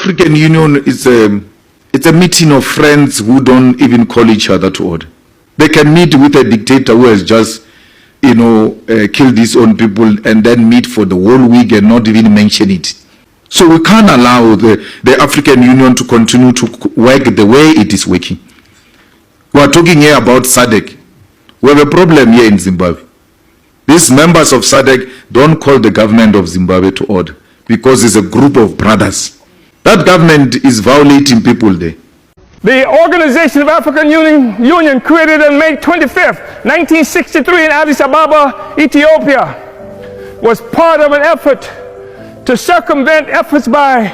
African Union is it's a meeting of friends who don't even call each other to order. They can meet with a dictator who has just, killed his own people and then meet for the whole week and not even mention it. So we can't allow the African Union to continue to work the way it is working. We are talking here about SADC. We have a problem here in Zimbabwe. These members of SADC don't call the government of Zimbabwe to order because it's a group of brothers. That government is violating people there. The Organization of African Union created on May 25th, 1963 in Addis Ababa, Ethiopia, was part of an effort to circumvent efforts by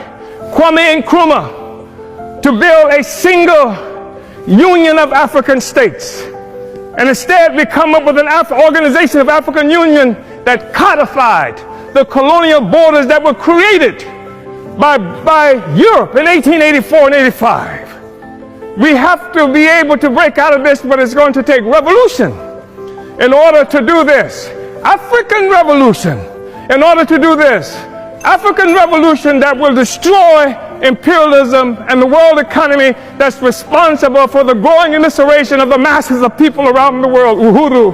Kwame Nkrumah to build a single union of African states. And instead we come up with an Organization of African Union that codified the colonial borders that were created by Europe in 1884 and 85. We have to be able to break out of this, but it's going to take revolution in order to do this. African revolution in order to do this. African revolution that will destroy imperialism and the world economy that's responsible for the growing immiseration of the masses of people around the world. Uhuru.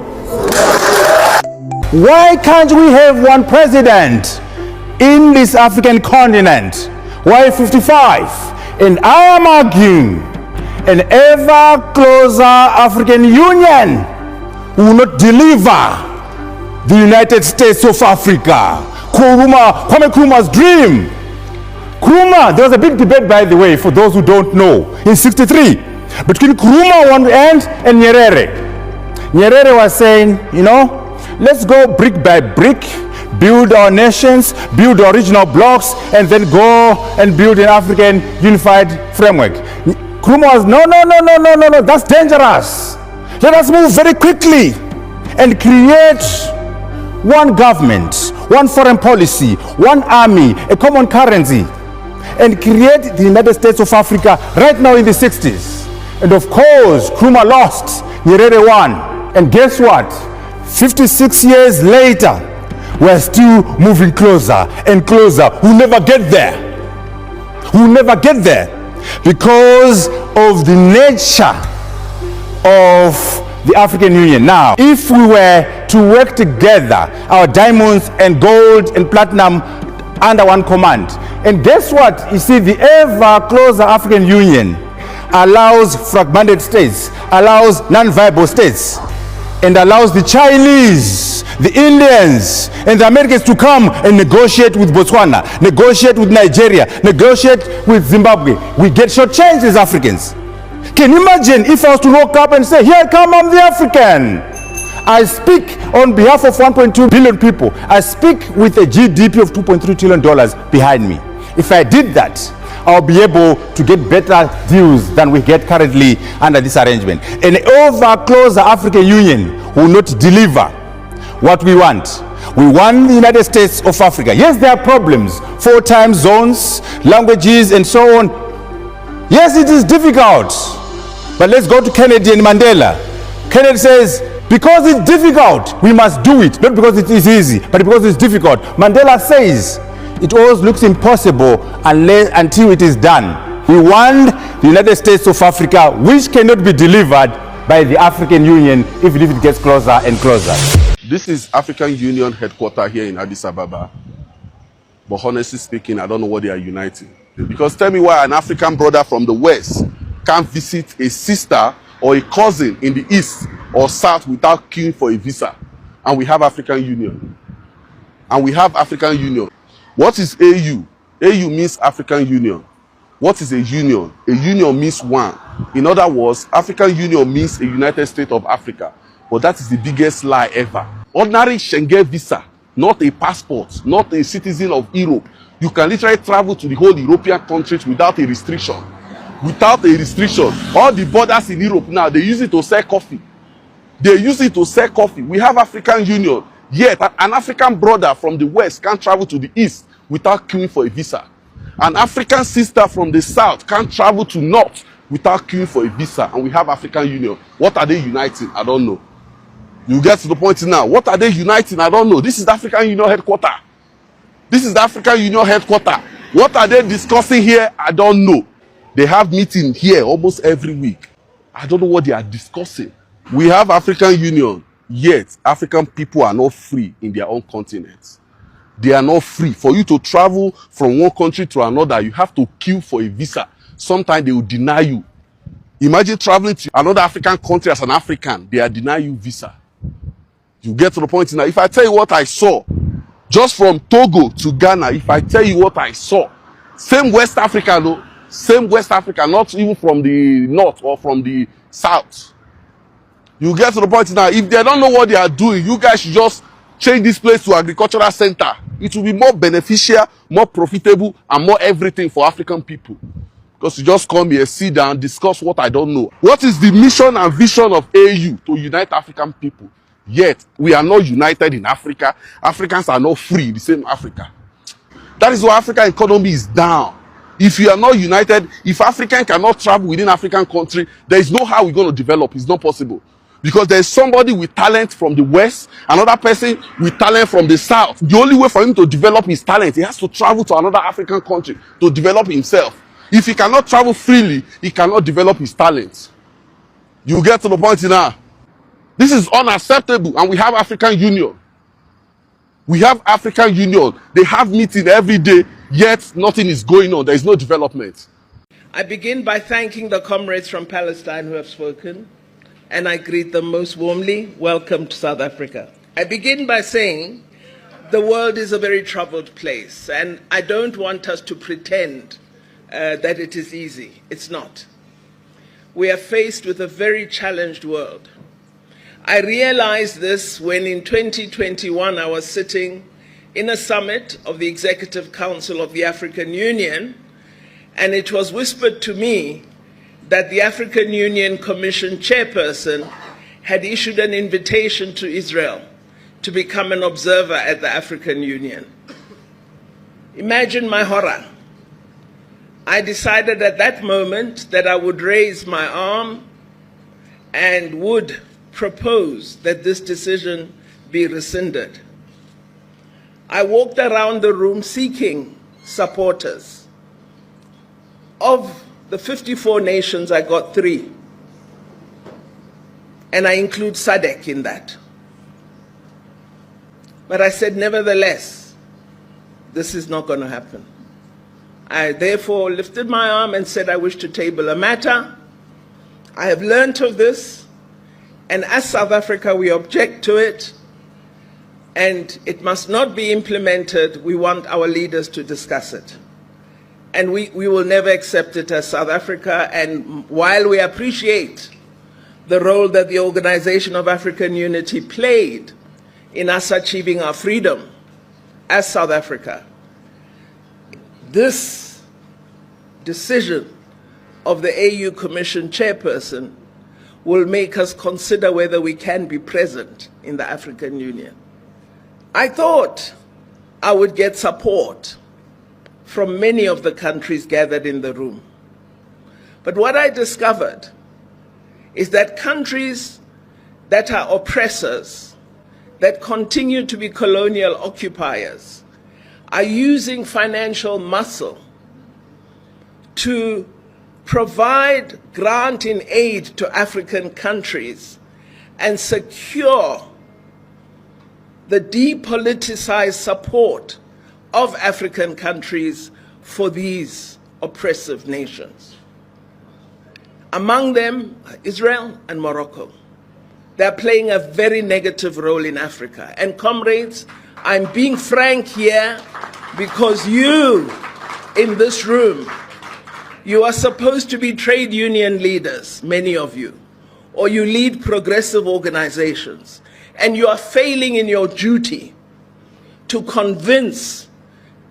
Why can't we have one president in this African continent? Why 55? And I am arguing an ever closer African Union will not deliver the United States of Africa. Kwame Nkrumah's dream. Nkrumah, there was a big debate, by the way, for those who don't know, in '63, between Nkrumah on one end and Nyerere. Nyerere was saying, let's go brick by brick, build our nations, build our regional blocks, and then go and build an African unified framework. Nkrumah was, no, that's dangerous. Let us move very quickly and create one government, one foreign policy, one army, a common currency, and create the United States of Africa right now in the 60s. And of course, Nkrumah lost, Nyerere won. And guess what? 56 years later, we're still moving closer and closer. We'll never get there. We'll never get there because of the nature of the African Union. Now, if we were to work together, our diamonds and gold and platinum under one command, and guess what? You see, the ever closer African Union allows fragmented states, allows non-viable states, and allows the Chinese, the Indians, and the Americans to come and negotiate with Botswana, negotiate with Nigeria, negotiate with Zimbabwe. We get shortchanged as Africans. Can you imagine if I was to walk up and say, here I come, I'm the African. I speak on behalf of 1.2 billion people. I speak with a GDP of $2.3 trillion behind me. If I did that, I'll be able to get better deals than we get currently under this arrangement. An ever closer African Union will not deliver what we want. We want the United States of Africa. Yes, there are problems, 4 time zones, languages, and so on. Yes, it is difficult. But let's go to Kennedy and Mandela. Kennedy says, because it's difficult, we must do it. Not because it is easy, but because it's difficult. Mandela says, it always looks impossible until it is done. We want the United States of Africa, which cannot be delivered by the African Union, even if it gets closer and closer. This is African Union headquarters here in Addis Ababa. But honestly speaking, I don't know what they are uniting. Because tell me why an African brother from the West can't visit a sister or a cousin in the East or South without queuing for a visa. And we have African Union. And we have African Union. What is AU? AU means African Union. What is a union? A union means one. In other words, African Union means a United States of Africa. But that is the biggest lie ever. Ordinary Schengen visa, not a passport, not a citizen of Europe. You can literally travel to the whole European countries without a restriction. Without a restriction. All the borders in Europe now, they use it to sell coffee. They use it to sell coffee. We have African Union. Yet, an African brother from the West can't travel to the East without queuing for a visa. An African sister from the South can't travel to North without queuing for a visa. And we have African Union. What are they uniting? I don't know. You get to the point now. What are they uniting? I don't know. This is the African Union headquarters. This is the African Union headquarters. What are they discussing here? I don't know. They have meeting here almost every week. I don't know what they are discussing. We have African Union, yet African people are not free in their own continents. They are not free. For you to travel from one country to another, you have to queue for a visa. Sometimes they will deny you. Imagine traveling to another African country as an African. They are denying you visa. You get to the point now. If I tell you what I saw, just from Togo to Ghana, if I tell you what I saw, same West Africa, though, same West Africa, not even from the north or from the south. You get to the point now. If they don't know what they are doing, you guys should just change this place to agricultural center. It will be more beneficial, more profitable, and more everything for African people. Because you just come here, sit down, discuss what I don't know. What is the mission and vision of AU? To unite African people. Yet, we are not united in Africa. Africans are not free in the same Africa. That is why African economy is down. If you are not united, if African cannot travel within African country, there is no how we're going to develop. It's not possible. Because there is somebody with talent from the West, another person with talent from the South. The only way for him to develop his talent, he has to travel to another African country to develop himself. If he cannot travel freely, he cannot develop his talent. You get to the point now. This is unacceptable, and we have African Union. We have African Union. They have meeting every day, yet nothing is going on. There is no development. I begin by thanking the comrades from Palestine who have spoken, and I greet them most warmly. Welcome to South Africa. I begin by saying the world is a very troubled place, and I don't want us to pretend that it is easy. It's not. We are faced with a very challenged world. I realized this when in 2021 I was sitting in a summit of the Executive Council of the African Union, and it was whispered to me that the African Union Commission chairperson had issued an invitation to Israel to become an observer at the African Union. Imagine my horror. I decided at that moment that I would raise my arm and would propose that this decision be rescinded. I walked around the room seeking supporters. Of the 54 nations, I got 3. And I include SADC in that. But I said, nevertheless, this is not going to happen. I therefore lifted my arm and said, I wish to table a matter. I have learnt of this, and as South Africa, we object to it, and it must not be implemented. We want our leaders to discuss it. And we will never accept it as South Africa, and while we appreciate the role that the Organization of African Unity played in us achieving our freedom as South Africa, this decision of the AU Commission chairperson will make us consider whether we can be present in the African Union. I thought I would get support from many of the countries gathered in the room. But what I discovered is that countries that are oppressors, that continue to be colonial occupiers, are using financial muscle to provide grant and aid to African countries and secure the depoliticized support of African countries for these oppressive nations. Among them, Israel and Morocco. They're playing a very negative role in Africa. And comrades, I'm being frank here because you in this room, you are supposed to be trade union leaders, many of you, or you lead progressive organizations, and you are failing in your duty to convince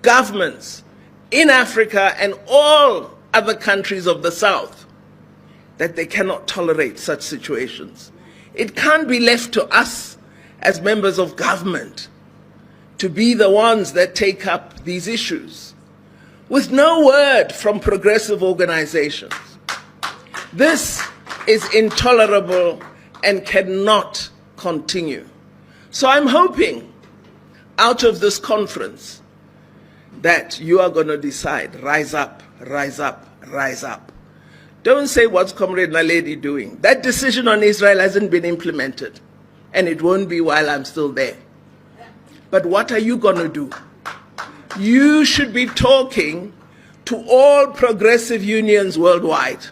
governments in Africa and all other countries of the South that they cannot tolerate such situations. It can't be left to us as members of government to be the ones that take up these issues with no word from progressive organizations. This is intolerable and cannot continue. So I'm hoping out of this conference that you are going to decide, rise up, rise up, rise up. Don't say what's Comrade Naledi doing. That decision on Israel hasn't been implemented, and it won't be while I'm still there. But what are you going to do? You should be talking to all progressive unions worldwide.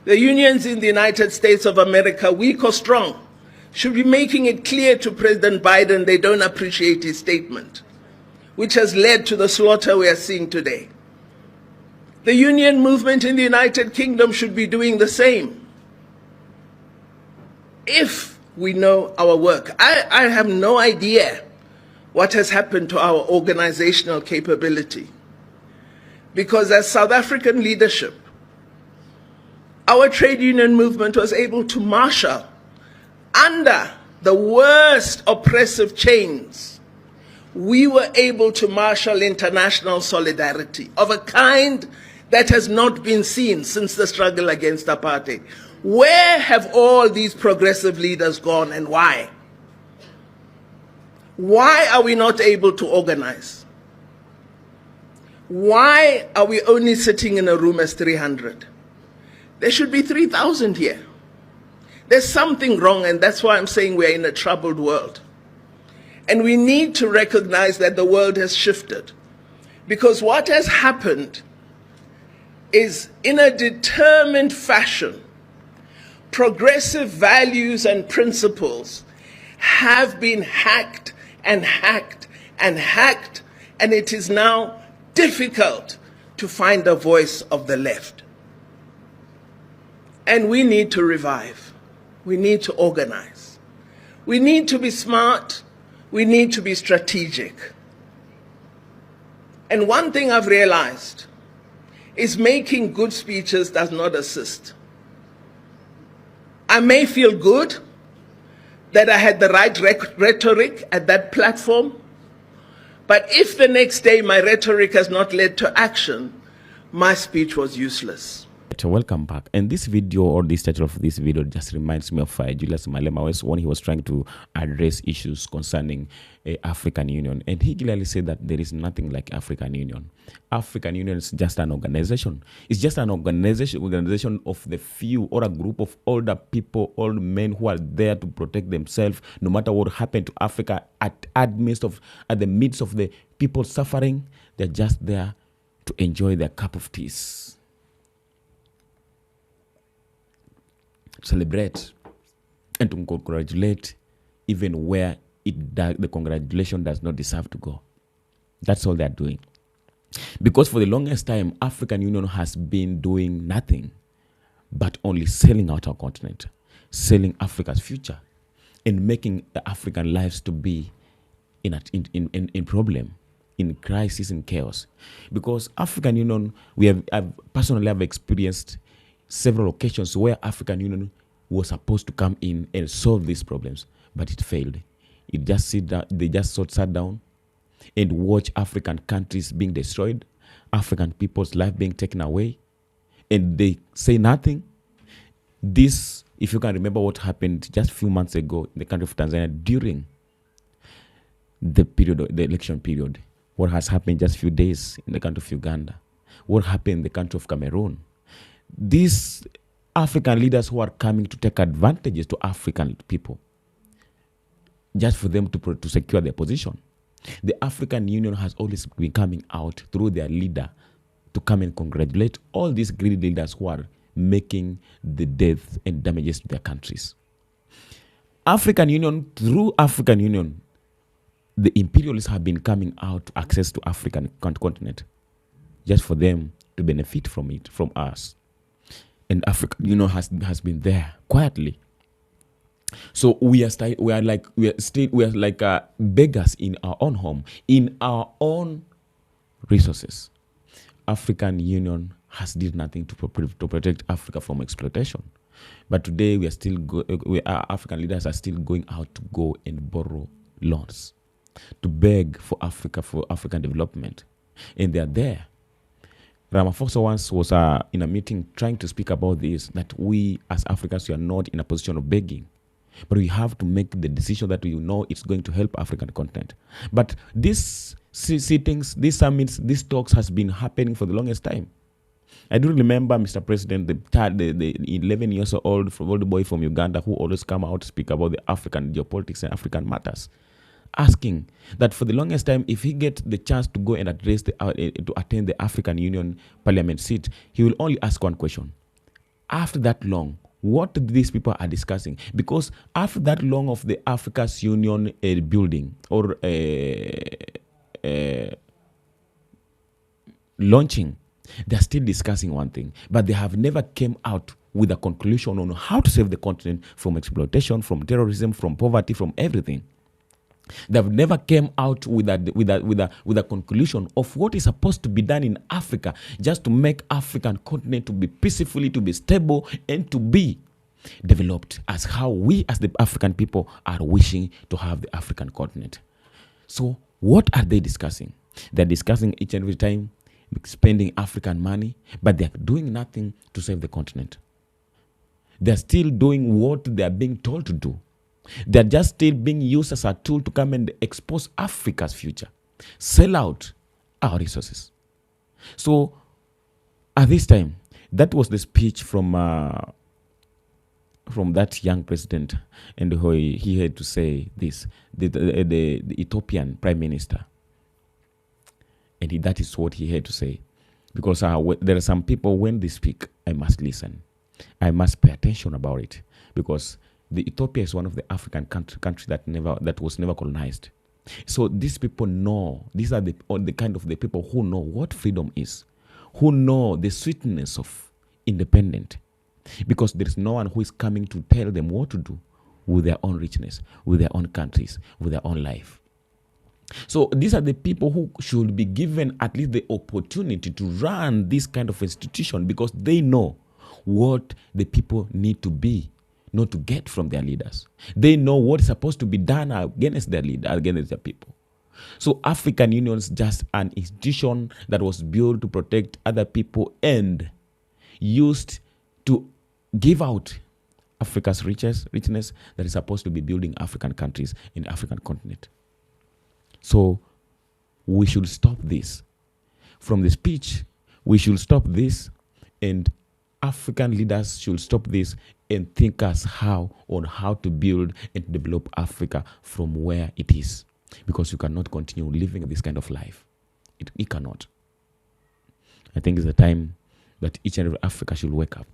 The unions in the United States of America, weak or strong, should be making it clear to President Biden they don't appreciate his statement, which has led to the slaughter we are seeing today. The union movement in the United Kingdom should be doing the same. If we know our work, I have no idea what has happened to our organizational capability. Because as South African leadership, our trade union movement was able to marshal under the worst oppressive chains. We were able to marshal international solidarity of a kind that has not been seen since the struggle against apartheid. Where have all these progressive leaders gone, and why? Why are we not able to organize? Why are we only sitting in a room as 300? There should be 3,000 here. There's something wrong, and that's why I'm saying we're in a troubled world. And we need to recognize that the world has shifted. Because what has happened is, in a determined fashion, progressive values and principles have been hacked and hacked and hacked, and it is now difficult to find the voice of the left. And we need to revive. We need to organize. We need to be smart. We need to be strategic. And one thing I've realized is making good speeches does not assist. I may feel good that I had the right rhetoric at that platform, but if the next day my rhetoric has not led to action, my speech was useless. Welcome back. And this video, or this title of this video, just reminds me of Julius Malema when he was trying to address issues concerning African Union, and he clearly said that there is nothing like African Union. African Union is just an organization. It's just an organization of the few, or a group of older people, old men who are there to protect themselves no matter what happened to Africa. At the midst of the people suffering, they're just there to enjoy their cup of tea, celebrate, and to congratulate even where the congratulation does not deserve to go. That's all they're doing. Because for the longest time, African Union has been doing nothing but only selling out our continent, selling Africa's future, and making the African lives to be in problem, in crisis, in chaos. Because African Union, I've personally experienced several occasions where African Union was supposed to come in and solve these problems, but it failed. They just sat down and watch African countries being destroyed, African people's life being taken away, and they say nothing. This, if you can remember what happened just a few months ago in the country of Tanzania during the election period, what has happened just a few days in the country of Uganda, what happened in the country of Cameroon. These African leaders who are coming to take advantages to African people, just for them to secure their position. The African Union has always been coming out through their leader to come and congratulate all these greedy leaders who are making the death and damages to their countries. African Union, through African Union, the imperialists have been coming out to access to African continent, just for them to benefit from it, from us. And African Union has been there quietly. So we are like beggars in our own home, in our own resources. African Union has did nothing to protect Africa from exploitation. But today African leaders are still going out to go and borrow loans to beg for Africa, for African development, and they are there. Ramaphosa once was in a meeting trying to speak about this, that we as Africans, we are not in a position of begging, but we have to make the decision that we know it's going to help African continent. But this sittings, these summits, these talks has been happening for the longest time. I do remember, Mr. President, the 11 years old old boy from Uganda who always come out to speak about the African geopolitics and African matters, asking that for the longest time, if he get the chance to go and address to attend the African Union Parliament seat, he will only ask one question. After that long, what these people are discussing? Because after that long of the Africa's Union building or launching, they're still discussing one thing, but they have never came out with a conclusion on how to save the continent from exploitation, from terrorism, from poverty, from everything. They've never came out with a conclusion of what is supposed to be done in Africa just to make African continent to be peacefully, to be stable, and to be developed as how we as the African people are wishing to have the African continent. So what are they discussing? They're discussing each and every time spending African money, but they're doing nothing to save the continent. They're still doing what they're being told to do. They're just still being used as a tool to come and expose Africa's future, sell out our resources. So at this time, that was the speech from that young president, and he had to say this, the Ethiopian prime minister. And that is what he had to say. Because there are some people, when they speak, I must listen. I must pay attention about it. Because Ethiopia is one of the African countries that was never colonized. So these people know, these are the kind of the people who know what freedom is, who know the sweetness of independence. Because there is no one who is coming to tell them what to do with their own richness, with their own countries, with their own life. So these are the people who should be given at least the opportunity to run this kind of institution, because they know what the people need to be, not to get from their leaders. They know what is supposed to be done against their leader, against their people. So African Union is just an institution that was built to protect other people and used to give out Africa's richness that is supposed to be building African countries in the African continent. So we should stop this. From the speech, we should stop this, and African leaders should stop this and think us on how to build and develop Africa from where it is. Because you cannot continue living this kind of life. It cannot. I think it's the time that each and every Africa should wake up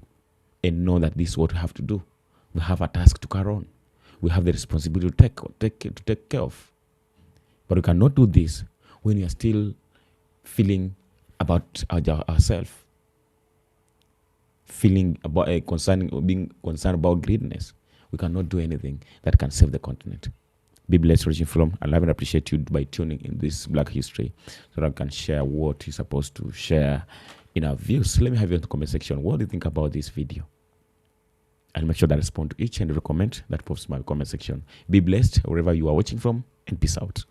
and know that this is what we have to do. We have a task to carry on. We have the responsibility to take care of. But we cannot do this when we are still feeling about ourselves, feeling about being concerned about greediness. We cannot do anything that can save the continent. Be blessed, reaching from. I love and appreciate you by tuning in this Black History so that I can share what you're supposed to share in our views. Let me have you in the comment section. What do you think about this video? I'll make sure that I respond to each and every comment that posts in my comment section. Be blessed wherever you are watching from, and peace out.